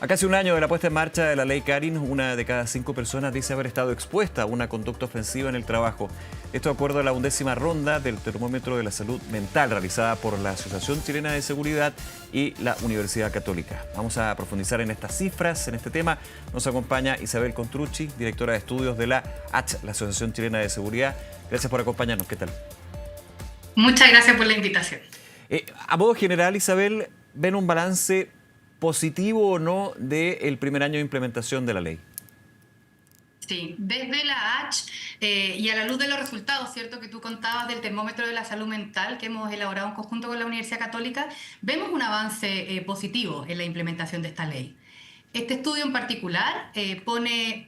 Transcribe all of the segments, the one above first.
A casi un año de la puesta en marcha de la ley Carin, una de cada 5 personas dice haber estado expuesta a una conducta ofensiva en el trabajo. Esto de acuerdo a la 11ª ronda del termómetro de la salud mental realizada por la Asociación Chilena de Seguridad y la Universidad Católica. Vamos a profundizar en estas cifras, en este tema. Nos acompaña Isabel Contrucci, directora de estudios de la ACH, la Asociación Chilena de Seguridad. Gracias por acompañarnos. ¿Qué tal? Muchas gracias por la invitación. A modo general, Isabel, ¿ven un balance positivo o no del primer año de implementación de la ley? Sí, desde la ACH y a la luz de los resultados, ¿cierto?, que tú contabas del termómetro de la salud mental que hemos elaborado en conjunto con la Universidad Católica, vemos un avance positivo en la implementación de esta ley. Este estudio en particular pone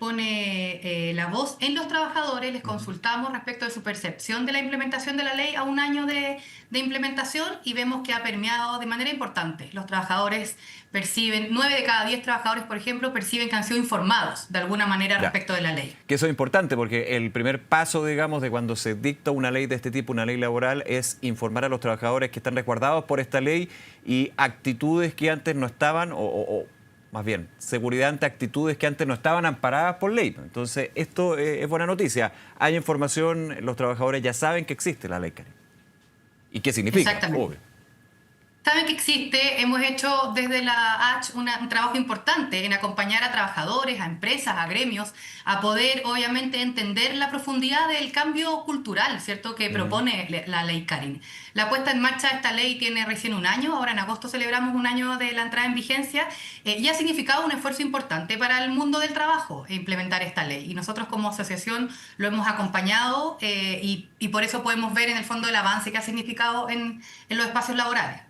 la voz en los trabajadores, les consultamos respecto de su percepción de la implementación de la ley a un año de implementación y vemos que ha permeado de manera importante. Los trabajadores perciben, 9 de cada 10 trabajadores, por ejemplo, perciben que han sido informados de alguna manera respecto de la ley. Que eso es importante porque el primer paso, digamos, de cuando se dicta una ley de este tipo, una ley laboral, es informar a los trabajadores que están resguardados por esta ley y actitudes que antes no estaban más bien, seguridad ante actitudes que antes no estaban amparadas por ley. Entonces, esto es buena noticia. Hay información, los trabajadores ya saben que existe la ley Carin. ¿Y qué significa? Exactamente. Obvio. Saben que existe, hemos hecho desde la ACH un trabajo importante en acompañar a trabajadores, a empresas, a gremios, a poder obviamente entender la profundidad del cambio cultural, ¿cierto?, que propone la ley Carin. La puesta en marcha de esta ley tiene recién un año, ahora en agosto celebramos un año de la entrada en vigencia, y ha significado un esfuerzo importante para el mundo del trabajo implementar esta ley. Y nosotros como asociación lo hemos acompañado y por eso podemos ver en el fondo el avance que ha significado en los espacios laborales.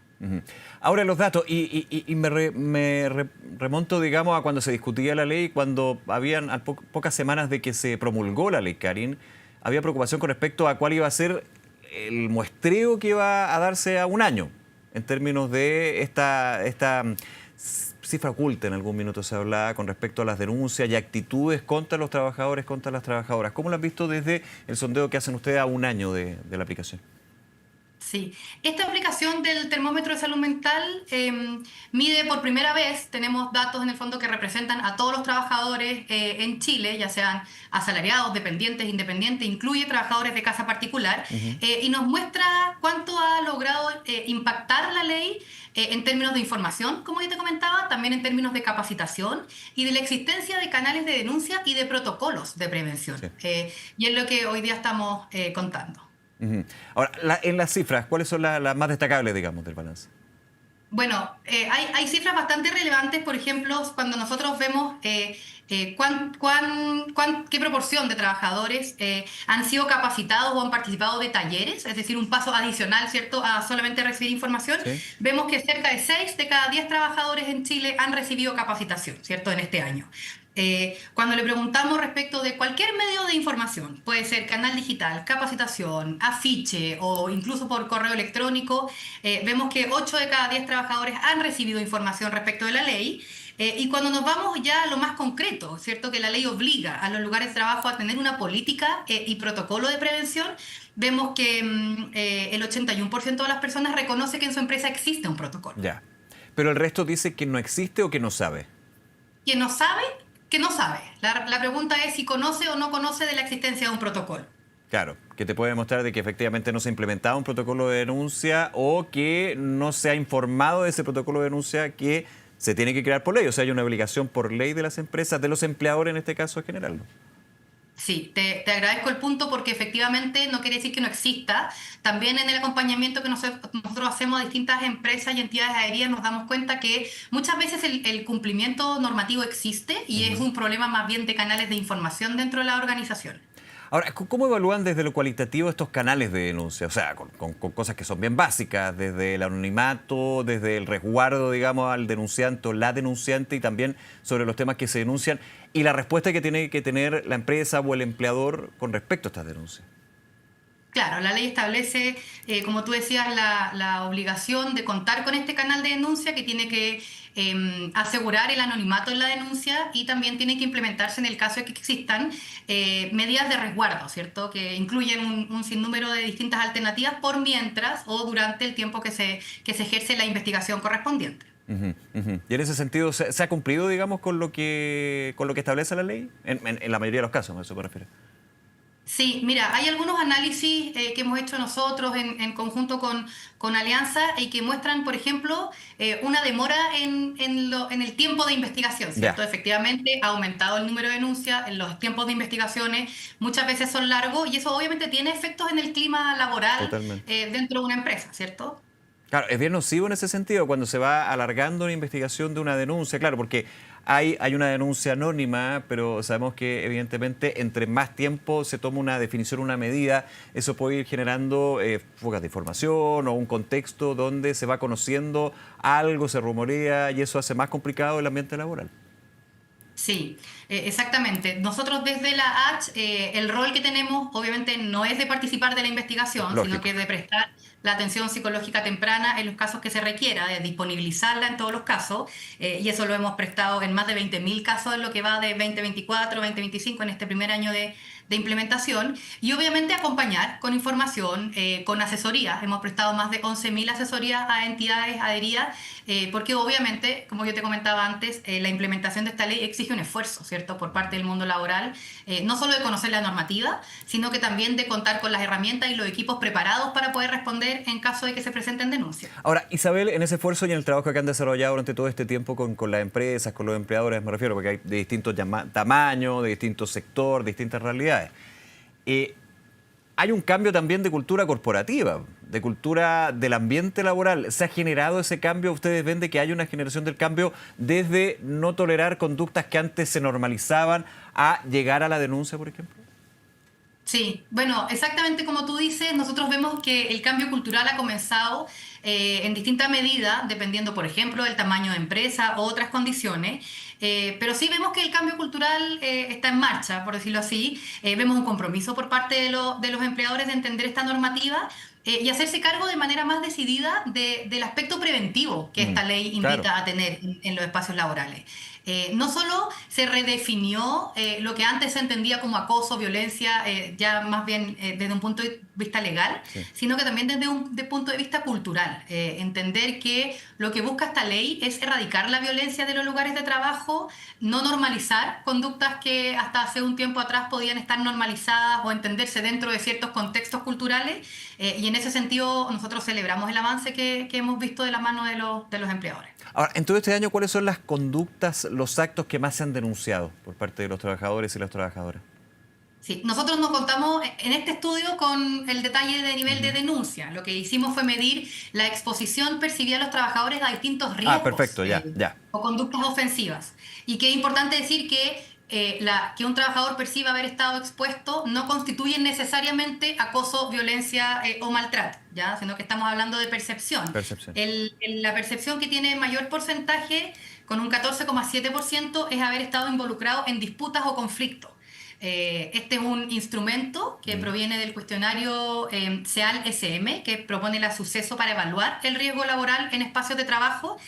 Ahora los datos, y me remonto, digamos, a cuando se discutía la ley, cuando habían pocas semanas de que se promulgó la ley Carin, había preocupación con respecto a cuál iba a ser el muestreo que iba a darse a un año, en términos de esta cifra oculta, en algún minuto se hablaba, con respecto a las denuncias y actitudes contra los trabajadores, contra las trabajadoras. ¿Cómo lo han visto desde el sondeo que hacen ustedes a un año de la aplicación? Sí, esta aplicación del termómetro de salud mental mide por primera vez, tenemos datos en el fondo que representan a todos los trabajadores en Chile, ya sean asalariados, dependientes, independientes, incluye trabajadores de casa particular, y nos muestra cuánto ha logrado impactar la ley en términos de información, como yo te comentaba, también en términos de capacitación y de la existencia de canales de denuncia y de protocolos de prevención. Sí. Y es lo que hoy día estamos contando. Ahora, en las cifras, ¿cuáles son las más destacables, digamos, del balance? Bueno, hay cifras bastante relevantes, por ejemplo, cuando nosotros vemos qué proporción de trabajadores han sido capacitados o han participado de talleres, es decir, un paso adicional, ¿cierto?, a solamente recibir información. Sí. Vemos que cerca de 6 de cada 10 trabajadores en Chile han recibido capacitación, ¿cierto?, en este año. Cuando le preguntamos respecto de cualquier medio de información, puede ser canal digital, capacitación, afiche o incluso por correo electrónico, vemos que 8 de cada 10 trabajadores han recibido información respecto de la ley. Y cuando nos vamos ya a lo más concreto, ¿cierto?, que la ley obliga a los lugares de trabajo a tener una política y protocolo de prevención, vemos que el 81% de las personas reconoce que en su empresa existe un protocolo. Ya. Pero el resto dice que no existe o que no sabe. ¿Quién no sabe? Que no sabe. La pregunta es si conoce o no conoce de la existencia de un protocolo. Claro, que te puede demostrar de que efectivamente no se ha implementado un protocolo de denuncia o que no se ha informado de ese protocolo de denuncia que se tiene que crear por ley. O sea, hay una obligación por ley de las empresas, de los empleadores en este caso en general, ¿no? Sí, te agradezco el punto porque efectivamente no quiere decir que no exista. También en el acompañamiento que nosotros hacemos a distintas empresas y entidades aéreas nos damos cuenta que muchas veces el cumplimiento normativo existe y es un problema más bien de canales de información dentro de la organización. Ahora, ¿cómo evalúan desde lo cualitativo estos canales de denuncia? O sea, con cosas que son bien básicas, desde el anonimato, desde el resguardo, digamos, al denunciante o la denunciante y también sobre los temas que se denuncian y la respuesta que tiene que tener la empresa o el empleador con respecto a estas denuncias. Claro, la ley establece, como tú decías, la obligación de contar con este canal de denuncia que tiene que asegurar el anonimato en la denuncia y también tiene que implementarse en el caso de que existan medidas de resguardo, ¿cierto?, que incluyen un sinnúmero de distintas alternativas por mientras o durante el tiempo que se ejerce la investigación correspondiente. Ujú, ujú. Y en ese sentido, ¿se ha cumplido, digamos, con lo que establece la ley? En la mayoría de los casos, a eso me refiero. Sí, mira, hay algunos análisis que hemos hecho nosotros en conjunto con Alianza y que muestran, por ejemplo, una demora en el tiempo de investigación, Ya, ¿cierto? Efectivamente, ha aumentado el número de denuncias, en los tiempos de investigaciones muchas veces son largos y eso obviamente tiene efectos en el clima laboral totalmente. dentro de una empresa, ¿cierto? Claro, es bien nocivo en ese sentido cuando se va alargando una investigación de una denuncia, claro, porque hay una denuncia anónima, pero sabemos que evidentemente entre más tiempo se toma una definición, una medida, eso puede ir generando fugas de información o un contexto donde se va conociendo algo, se rumorea y eso hace más complicado el ambiente laboral. Sí, exactamente. Nosotros desde la H, el rol que tenemos obviamente no es de participar de la investigación, sino Lógico. que es de prestar la atención psicológica temprana en los casos que se requiera, de disponibilizarla en todos los casos, y eso lo hemos prestado en más de 20.000 casos en lo que va de 2024, 2025, en este primer año de implementación, y obviamente acompañar con información, con asesoría. Hemos prestado más de 11.000 asesorías a entidades adheridas, porque obviamente, como yo te comentaba antes, la implementación de esta ley exige un esfuerzo, ¿cierto?, por parte del mundo laboral, no solo de conocer la normativa, sino que también de contar con las herramientas y los equipos preparados para poder responder en caso de que se presenten denuncias. Ahora, Isabel, en ese esfuerzo y en el trabajo que han desarrollado durante todo este tiempo con las empresas, con los empleadores, me refiero, porque hay de distintos tamaños, de distintos sectores, distintas realidades. Eh, Hay un cambio también de cultura corporativa, de cultura del ambiente laboral. ¿Se ha generado ese cambio? ¿Ustedes ven de que hay una generación del cambio desde no tolerar conductas que antes se normalizaban a llegar a la denuncia, por ejemplo? Sí, bueno, exactamente como tú dices, nosotros vemos que el cambio cultural ha comenzado en distinta medida, dependiendo, por ejemplo, del tamaño de empresa u otras condiciones, pero sí vemos que el cambio cultural está en marcha, por decirlo así. Vemos un compromiso por parte de los empleadores de entender esta normativa y hacerse cargo de manera más decidida del aspecto preventivo que Mm, esta ley claro. invita a tener en los espacios laborales. No solo se redefinió lo que antes se entendía como acoso, violencia, ya más bien desde un punto de vista legal, Sí. sino que también desde un punto de vista cultural. Entender que lo que busca esta ley es erradicar la violencia de los lugares de trabajo, no normalizar conductas que hasta hace un tiempo atrás podían estar normalizadas o entenderse dentro de ciertos contextos culturales. Y en ese sentido nosotros celebramos el avance que hemos visto de la mano de los empleadores. Ahora, en todo este año, ¿cuáles son las conductas, los actos que más se han denunciado por parte de los trabajadores y las trabajadoras? Sí, nosotros nos contamos en este estudio con el detalle de nivel de Ujú. denuncia. Lo que hicimos fue medir la exposición percibida a los trabajadores a distintos Ah, riesgos perfecto, ya, ya. o conductas ofensivas. Y que es importante decir que que un trabajador perciba haber estado expuesto no constituye necesariamente acoso, violencia o maltrato, ¿ya? Sino que estamos hablando de percepción. Percepción. La percepción que tiene mayor porcentaje, con un 14,7%, es haber estado involucrado en disputas o conflictos. Este es un instrumento que Mm. proviene del cuestionario SEAL-SM, que propone el suceso para evaluar el riesgo laboral en espacios de trabajo,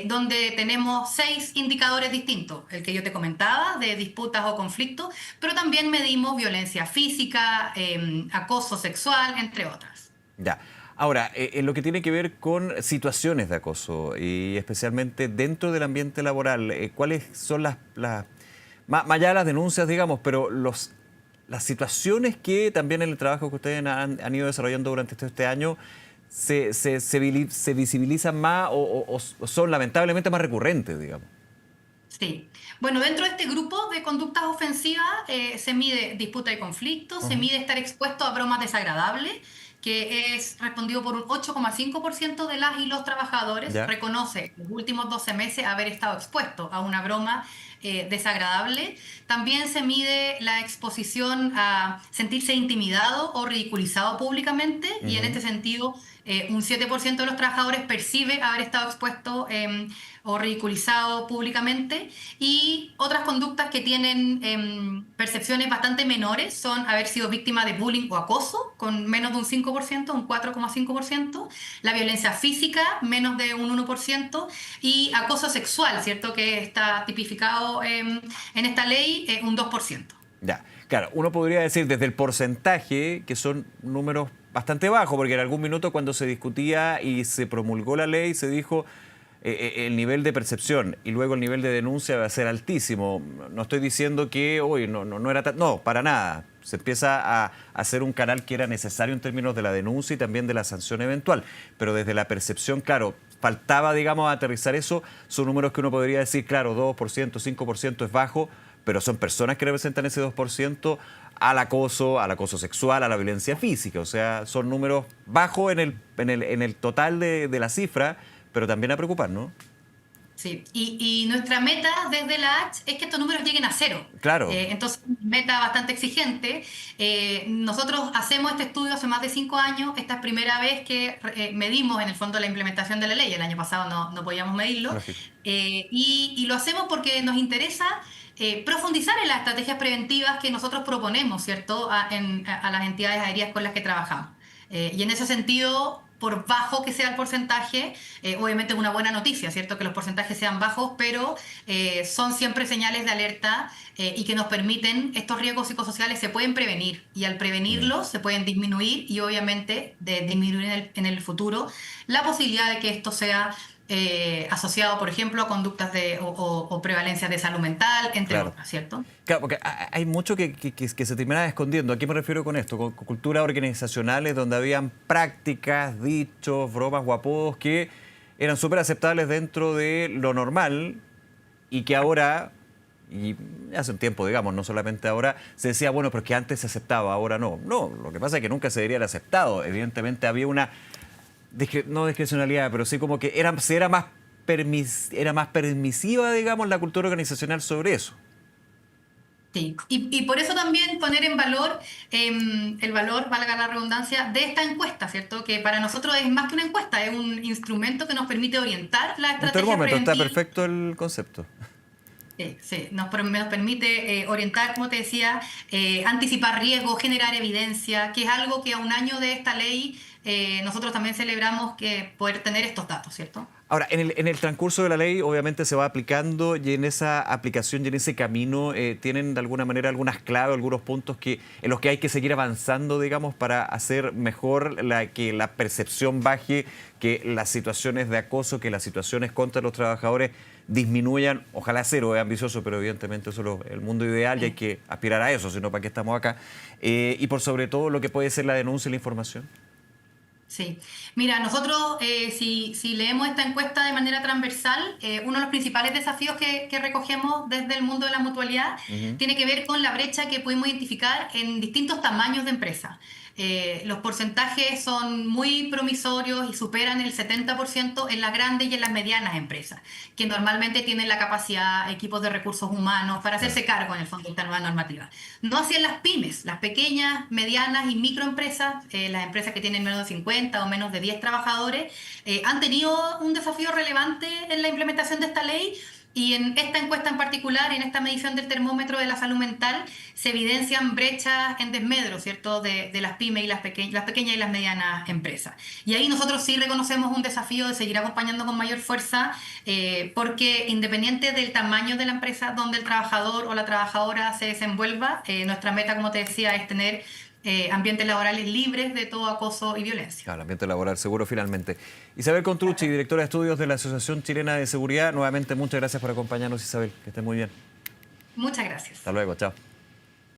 donde tenemos 6 indicadores distintos, el que yo te comentaba, de disputas o conflictos, pero también medimos violencia física, acoso sexual, entre otras. Ya. Ahora, en lo que tiene que ver con situaciones de acoso y especialmente dentro del ambiente laboral, ¿cuáles son más allá de las denuncias, digamos, pero las situaciones que también en el trabajo que ustedes han ido desarrollando durante este año se visibilizan más o son lamentablemente más recurrentes, digamos? Sí. Bueno, dentro de este grupo de conductas ofensivas se mide disputa y conflicto, se Ujú. mide estar expuesto a bromas desagradables, que es respondido por un 8,5% de las y los trabajadores, ¿Ya? reconoce los últimos 12 meses haber estado expuesto a una broma desagradable. También se mide la exposición a sentirse intimidado o ridiculizado públicamente y en Ujú. este sentido un 7% de los trabajadores percibe haber estado expuesto o ridiculizado públicamente y otras conductas que tienen percepciones bastante menores son haber sido víctima de bullying o acoso con menos de un 5%, un 4,5%, la violencia física menos de un 1% y acoso sexual, ¿cierto? Que está tipificado en esta ley un 2%. Ya, claro, uno podría decir desde el porcentaje que son números bastante bajos, porque en algún minuto cuando se discutía y se promulgó la ley se dijo el nivel de percepción y luego el nivel de denuncia va a ser altísimo. No estoy diciendo que hoy no era tan... No, para nada. Se empieza a hacer un canal que era necesario en términos de la denuncia y también de la sanción eventual. Pero desde la percepción, claro, faltaba, digamos, aterrizar eso. Son números que uno podría decir, claro, 2%, 5% es bajo, pero son personas que representan ese 2% al acoso sexual, a la violencia física. O sea, son números bajos en el total de la cifra, pero también a preocupar, ¿no? Sí, y nuestra meta desde la H es que estos números lleguen a cero. Claro. Entonces, meta bastante exigente. Nosotros hacemos este estudio hace más de 5 años. Esta es primera vez que medimos en el fondo la implementación de la ley. El año pasado no podíamos medirlo. Y lo hacemos porque nos interesa profundizar en las estrategias preventivas que nosotros proponemos, ¿cierto?, a las entidades aéreas con las que trabajamos. Y en ese sentido, por bajo que sea el porcentaje, obviamente es una buena noticia, ¿cierto? Que los porcentajes sean bajos, pero son siempre señales de alerta y que nos permiten, estos riesgos psicosociales se pueden prevenir y al prevenirlos se pueden disminuir y obviamente disminuir en el futuro la posibilidad de que esto sea asociado, por ejemplo, a conductas o prevalencias de salud mental, entre otras, ¿cierto? Claro, porque hay mucho que se termina escondiendo. ¿A qué me refiero con esto? Con culturas organizacionales donde habían prácticas, dichos, bromas o apodos que eran súper aceptables dentro de lo normal y que ahora, y hace un tiempo, digamos, no solamente ahora, se decía, bueno, pero es que antes se aceptaba, ahora no. No, lo que pasa es que nunca se debería haber aceptado. Evidentemente había una... no discrecionalidad, pero sí como que era más permisiva, digamos, la cultura organizacional sobre eso. Sí, y por eso también poner en valor el valor, valga la redundancia, de esta encuesta, ¿cierto? Que para nosotros es más que una encuesta, es un instrumento que nos permite orientar la Un estrategia termómetro, preventiva. está perfecto el concepto. Sí, nos permite orientar, como te decía, anticipar riesgos, generar evidencia, que es algo que a un año de esta ley nosotros también celebramos que poder tener estos datos, ¿cierto? Ahora, en el transcurso de la ley, obviamente se va aplicando y en esa aplicación y en ese camino tienen de alguna manera algunas claves, algunos puntos en los que hay que seguir avanzando, digamos, para hacer mejor que la percepción baje, que las situaciones de acoso, que las situaciones contra los trabajadores disminuyan. Ojalá cero, es ambicioso, pero evidentemente eso es el mundo ideal y hay que aspirar a eso, si no, ¿para qué estamos acá? Y por sobre todo lo que puede ser la denuncia y la información. Sí, mira, nosotros si leemos esta encuesta de manera transversal, uno de los principales desafíos que recogemos desde el mundo de la mutualidad tiene que ver con la brecha que pudimos identificar en distintos tamaños de empresa. Los porcentajes son muy promisorios y superan el 70% en las grandes y en las medianas empresas, que normalmente tienen la capacidad, equipos de recursos humanos para hacerse cargo en el fondo de esta nueva normativa. No así en las pymes, las pequeñas, medianas y microempresas, las empresas que tienen menos de 50 o menos de 10 trabajadores, han tenido un desafío relevante en la implementación de esta ley. Y en esta encuesta en particular, en esta medición del termómetro de la salud mental, se evidencian brechas en desmedro, ¿cierto?, de las pymes y las pequeñas y las medianas empresas. Y ahí nosotros sí reconocemos un desafío de seguir acompañando con mayor fuerza, porque independiente del tamaño de la empresa donde el trabajador o la trabajadora se desenvuelva, nuestra meta, como te decía, es tener ambientes laborales libres de todo acoso y violencia. Claro, el ambiente laboral seguro finalmente. Isabel Contrucci, directora de estudios de la Asociación Chilena de Seguridad, nuevamente muchas gracias por acompañarnos, Isabel, que esté muy bien. Muchas gracias. Hasta luego, chao.